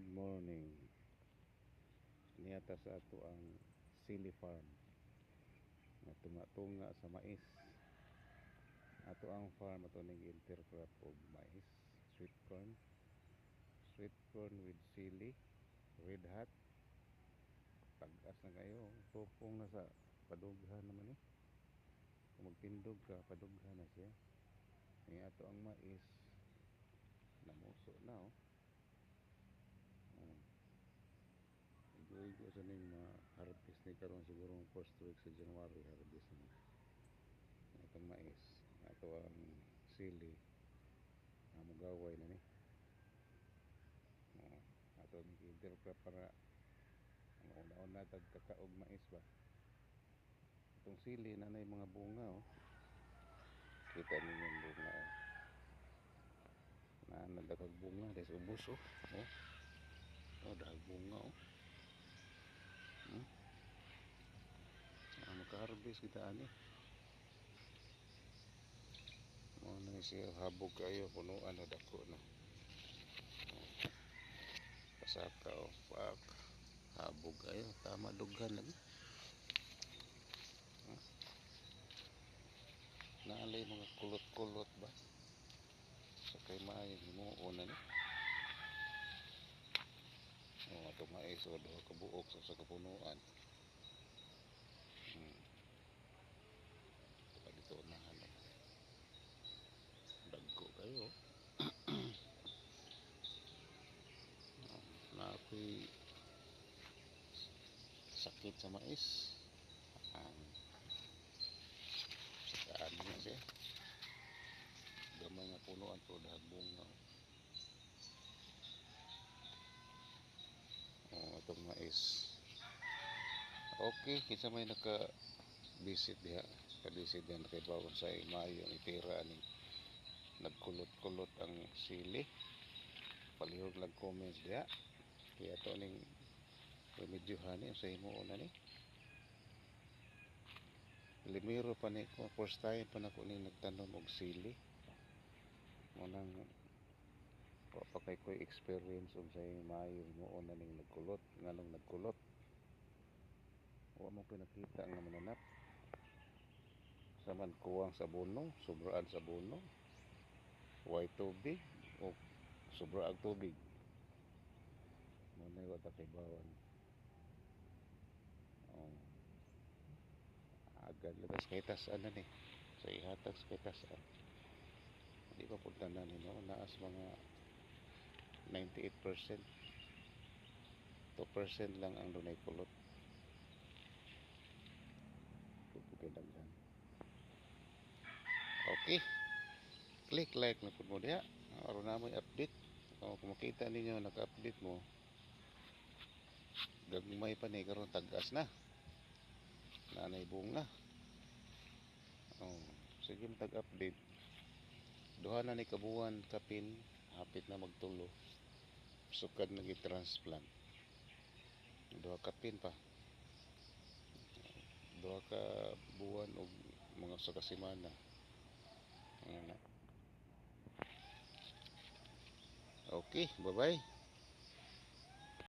Good morning. Niyata sa ato ang sili farm nga tunga-tunga sa mais. Ato ang farm ato ning intercrop og mais, sweet corn with sili, red hat. Tag-as na kayo, tupong na sa padughan naman eh. Kung magtindog ka, padughan na siya. Ni ato ang mais namuso na oh. Igo-igo sa ning ma-harvest ni karon siguro first week sa January harvest na itong mais. Ato ang sili mugaway na ni. Ato ang intercrop para ang una-una tagkakaog mais ba. Itong sili na nay mga bunga oh. Kita ninyo yung bunga oh. Na nagdakag bunga des ubos oh. Dahag bunga oh. Maka-harvest kita ani. Mo na siya habog kayo punuan na dako na. Pasaka o pak habog kayo tama dughan lagi. Naalay mga kulot-kulot ba? Sa kay maayo himuon na ni. Ato mais o duha ka buok sa kapunuan. Dito na hanap. Dagko kayo. Na ako'y sakit sa mais. Saan na siya. Gamay nga punuan pero dahag bunga. Itong mais. Okay, kinsa may naka-visit diha. Ka-visit diha nakibawon sa Mayo ang itira ni nagkulot-kulot ang sili. Palihog lang comments diha. Kaya ito ning remedyohan ni sa himuon na ni. Limiro pa ni ko first time pa nako ni nagtanom og sili. Munang pa kay ko experience og sa Mayo himuon na ning nagkulot, nganong nagkulot. Wa mo pinakita nga mananap. Saman kuwang sa buno, sobraan sa buno. Way tubig o sobra ang tubig. Muna yung takibawan. Agad lagas kay tasan na ni. Sa ihatag kay tasan. Hindi pa punta na ni no. Naas mga 98%. 2% lang ang dunay kulot. Pupugidaghan. Okay. Click like na po mo diha. Aron na mo i-update. Kung makita ninyo naka-update mo, gagmay pa ni karon tag-as na. Nanay bunga. Sige tag-update. Duha na ni kabuwan kapin, hapit na magtulo. Sukad na gi-transplant. Duha kapin pa. Duha ka buwan og mga sa kasimana. Okay, bye-bye.